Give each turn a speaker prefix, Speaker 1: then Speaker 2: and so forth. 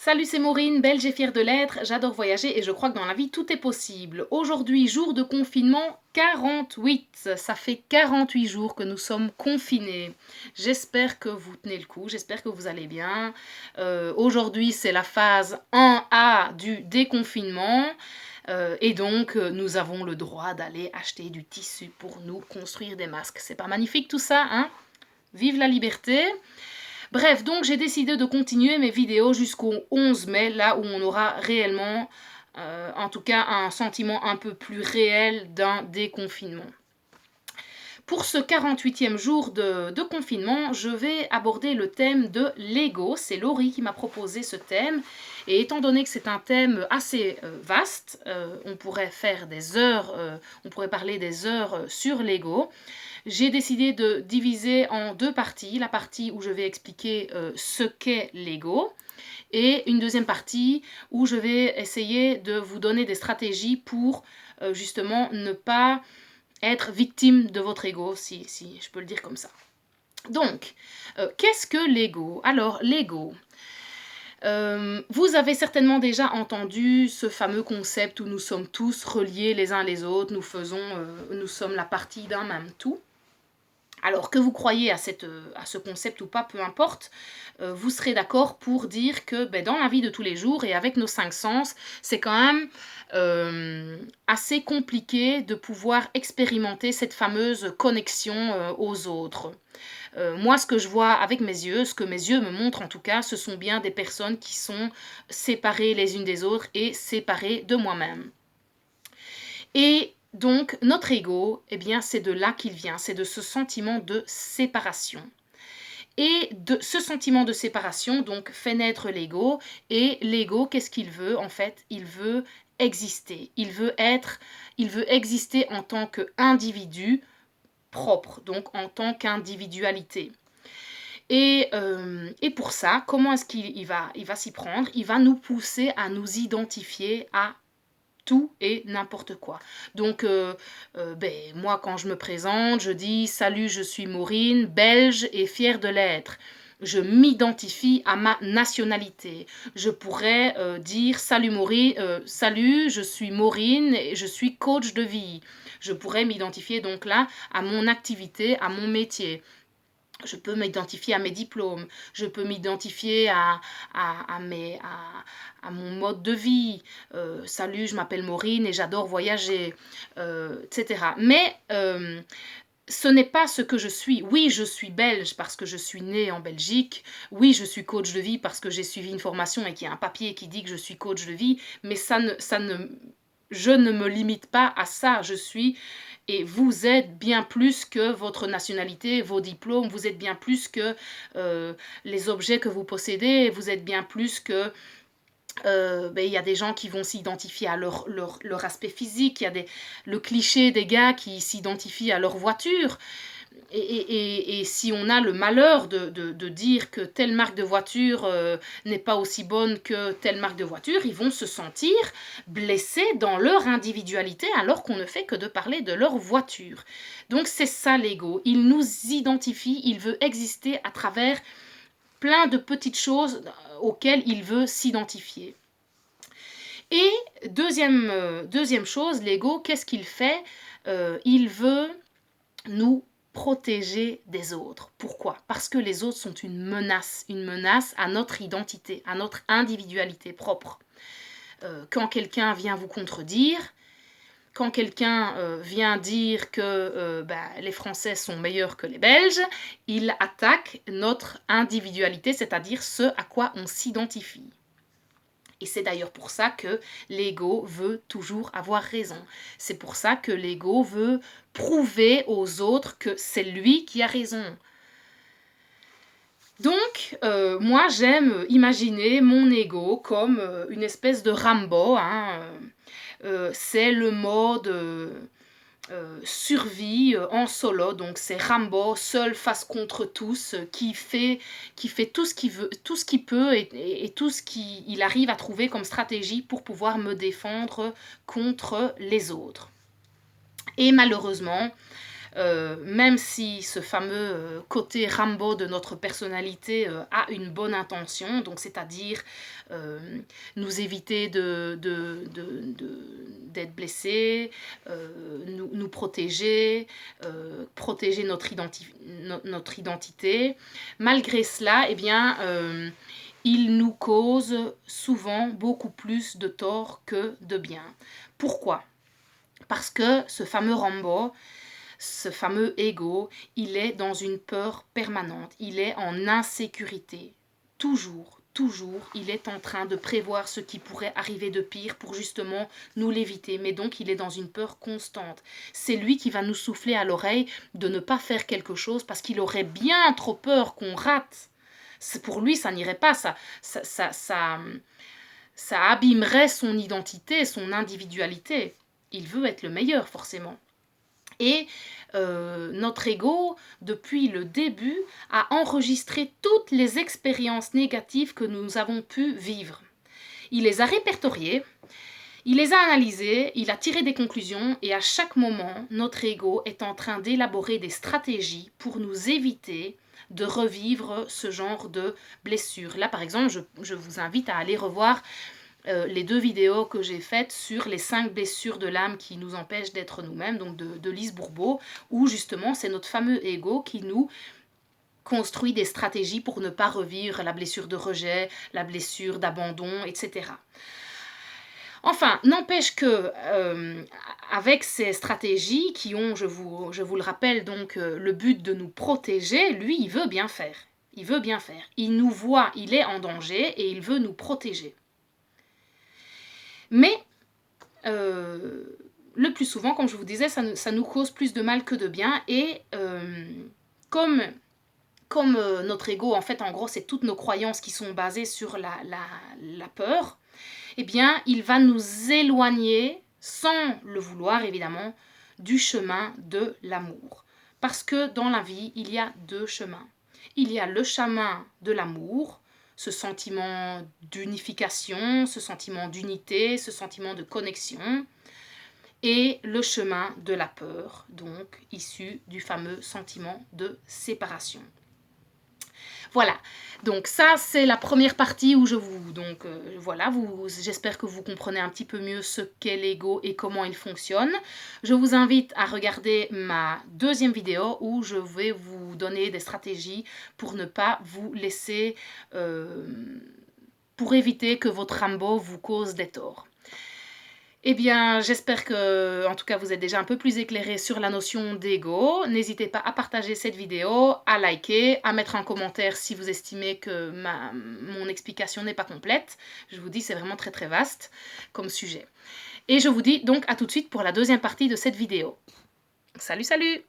Speaker 1: Salut, c'est Maureen, belge et fière de l'être, j'adore voyager et je crois que dans la vie tout est possible. Aujourd'hui, jour de confinement 48, ça fait 48 jours que nous sommes confinés. J'espère que vous tenez le coup, j'espère que vous allez bien. Aujourd'hui, c'est la phase 1A du déconfinement. Et donc, nous avons le droit d'aller acheter du tissu pour nous construire des masques. C'est pas magnifique tout ça, hein? Vive la liberté! Bref, donc j'ai décidé de continuer mes vidéos jusqu'au 11 mai, là où on aura réellement, en tout cas, un sentiment un peu plus réel d'un déconfinement. Pour ce 48e jour de confinement, je vais aborder le thème de l'ego. C'est Laurie qui m'a proposé ce thème. Et étant donné que c'est un thème assez vaste, on pourrait faire des heures, on pourrait parler des heures sur l'ego. J'ai décidé de diviser en deux parties. La partie où je vais expliquer ce qu'est l'ego et une deuxième partie où je vais essayer de vous donner des stratégies pour justement ne pas être victime de votre ego, si je peux le dire comme ça. Donc, qu'est-ce que l'ego? Alors, l'ego, vous avez certainement déjà entendu ce fameux concept où nous sommes tous reliés les uns les autres, nous sommes la partie d'un même tout. Alors que vous croyez à ce concept ou pas, peu importe, vous serez d'accord pour dire que dans la vie de tous les jours et avec nos 5 sens, c'est quand même assez compliqué de pouvoir expérimenter cette fameuse connexion aux autres. Moi, ce que je vois avec mes yeux, ce que mes yeux me montrent en tout cas, ce sont bien des personnes qui sont séparées les unes des autres et séparées de moi-même. Et donc, notre ego, eh bien, c'est de là qu'il vient, c'est de ce sentiment de séparation. Et de ce sentiment de séparation, donc, fait naître l'ego. Et l'ego, qu'est-ce qu'il veut? En fait, il veut exister. Il veut exister en tant qu'individu propre, donc en tant qu'individualité. Et pour ça, comment est-ce qu'il va s'y prendre? Il va nous pousser à nous identifier à tout et n'importe quoi. Donc, moi, quand je me présente, je dis « Salut, je suis Maureen, belge et fière de l'être ». Je m'identifie à ma nationalité. Je pourrais dire « Salut Maureen, salut, je suis Maureen et je suis coach de vie ». Je pourrais m'identifier donc là à mon activité, à mon métier. Je peux m'identifier à mes diplômes, je peux m'identifier à mon mode de vie. Salut, je m'appelle Maureen et j'adore voyager, etc. Mais ce n'est pas ce que je suis. Oui, je suis belge parce que je suis née en Belgique. Oui, je suis coach de vie parce que j'ai suivi une formation et qu'il y a un papier qui dit que je suis coach de vie. Mais je ne me limite pas à ça. Je suis et vous êtes bien plus que votre nationalité, vos diplômes, vous êtes bien plus que les objets que vous possédez, vous êtes bien plus que... Il y a des gens qui vont s'identifier à leur aspect physique, il y a le cliché des gars qui s'identifient à leur voiture. Et si on a le malheur de dire que telle marque de voiture n'est pas aussi bonne que telle marque de voiture, ils vont se sentir blessés dans leur individualité alors qu'on ne fait que de parler de leur voiture. Donc c'est ça l'ego, il nous identifie, il veut exister à travers plein de petites choses auxquelles il veut s'identifier. Et deuxième chose, l'ego, qu'est-ce qu'il fait? Il veut nous protéger des autres. Pourquoi? Parce que les autres sont une menace à notre identité, à notre individualité propre. Quand quelqu'un vient vous contredire, quand quelqu'un vient dire que les Français sont meilleurs que les Belges, il attaque notre individualité, c'est-à-dire ce à quoi on s'identifie. Et c'est d'ailleurs pour ça que l'ego veut toujours avoir raison. C'est pour ça que l'ego veut prouver aux autres que c'est lui qui a raison. Donc, moi, j'aime imaginer mon ego comme une espèce de Rambo. C'est le mode survie en solo, donc c'est Rambo seul face contre tous qui fait tout ce qu'il veut, tout ce qu'il peut et tout ce qu'il arrive à trouver comme stratégie pour pouvoir me défendre contre les autres. Et malheureusement, même si ce fameux côté Rambo de notre personnalité a une bonne intention, donc c'est-à-dire nous éviter d'être blessés, nous protéger, protéger notre identité. Malgré cela, eh bien, il nous cause souvent beaucoup plus de tort que de bien. Pourquoi? Parce que ce fameux Rambo, ce fameux ego, il est dans une peur permanente, il est en insécurité, toujours, il est en train de prévoir ce qui pourrait arriver de pire pour justement nous l'éviter, mais donc il est dans une peur constante. C'est lui qui va nous souffler à l'oreille de ne pas faire quelque chose parce qu'il aurait bien trop peur qu'on rate. Pour lui, ça n'irait pas, ça abîmerait son identité, son individualité. Il veut être le meilleur, forcément. Et notre ego, depuis le début, a enregistré toutes les expériences négatives que nous avons pu vivre. Il les a répertoriées, il les a analysées, il a tiré des conclusions et à chaque moment, notre ego est en train d'élaborer des stratégies pour nous éviter de revivre ce genre de blessures. Là, par exemple, je vous invite à aller revoir les 2 vidéos que j'ai faites sur les 5 blessures de l'âme qui nous empêchent d'être nous-mêmes, donc de Lise Bourbeau, où justement c'est notre fameux ego qui nous construit des stratégies pour ne pas revivre la blessure de rejet, la blessure d'abandon, etc. Enfin, n'empêche que avec ces stratégies qui ont, je vous le rappelle, donc le but de nous protéger, lui, il veut bien faire. Il veut bien faire. Il nous voit, il est en danger et il veut nous protéger. Mais le plus souvent, comme je vous disais, ça nous cause plus de mal que de bien. Et comme notre ego, en fait, en gros, c'est toutes nos croyances qui sont basées sur la peur, eh bien, il va nous éloigner, sans le vouloir évidemment, du chemin de l'amour. Parce que dans la vie, il y a 2 chemins. Il y a le chemin de l'amour, ce sentiment d'unification, ce sentiment d'unité, ce sentiment de connexion, et le chemin de la peur, donc issu du fameux sentiment de séparation. Voilà, donc ça c'est la première partie où je vous... Donc voilà, j'espère que vous comprenez un petit peu mieux ce qu'est l'ego et comment il fonctionne. Je vous invite à regarder ma 2e vidéo où je vais vous donner des stratégies pour ne pas vous laisser... pour éviter que votre Rambo vous cause des torts. Eh bien, j'espère que, en tout cas, vous êtes déjà un peu plus éclairés sur la notion d'ego. N'hésitez pas à partager cette vidéo, à liker, à mettre un commentaire si vous estimez que mon explication n'est pas complète. Je vous dis, c'est vraiment très très vaste comme sujet. Et je vous dis donc à tout de suite pour la 2e partie de cette vidéo. Salut, salut!